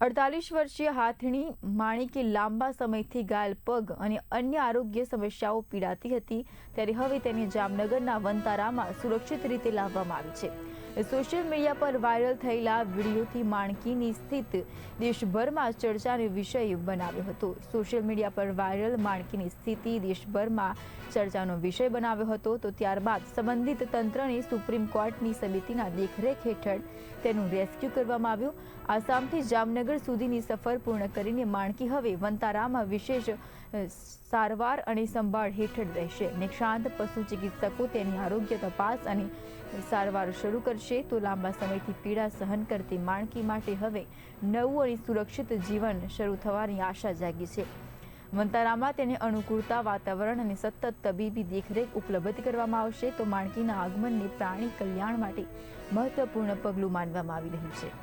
48 વર્ષીય હાથણી માણિકી લાંબા સમયથી ઘાયલ પગ અને અન્ય આરોગ્ય સમસ્યાઓ પીડાતી હતી, ત્યારે હવે તેને જામનગરના વંતારામાં સુરક્ષિત રીતે લાવવામાં આવી છે. સોશિયલ મીડિયા પર વાયરલ થયેલા વિડીયોથી માણકીની સ્થિતિ દેશભરમાં ચર્ચાનો વિષય બનાવ્યો હતો. સોશિયલ મીડિયા પર વાયરલ માણકીની સ્થિતિ દેશભરમાં ચર્ચાનો વિષય બનાવ્યો હતો, તો ત્યારબાદ સંબંધિત તંત્રને સુપ્રીમ કોર્ટની સમિતિના દેખરેખ હેઠળ તેનું રેસ્ક્યુ કરવામાં આવ્યું. આસામથી જામનગર સુધીની સફર પૂર્ણ કરીને માણકી હવે વંતારામાં વિશેષ સારવાર અને સંભાળ હેઠળ રહેશે. નિષ્ણાત પશુ ચિકિત્સકો તેની આરોગ્ય તપાસ અને સારવાર શરૂ કરશે. તો લાંબા સમયથી પીડા સહન કરતી માણકી માટે હવે નવું અને સુરક્ષિત જીવન શરૂ થવાની આશા જાગી છે. વંતારામાં તેને અનુકૂળતા વાતાવરણ અને સતત તબીબી દેખરેખ ઉપલબ્ધ કરવામાં આવશે. તો માણકીના આગમનને પ્રાણી કલ્યાણ માટે મહત્વપૂર્ણ પગલું માનવામાં આવી રહ્યું છે.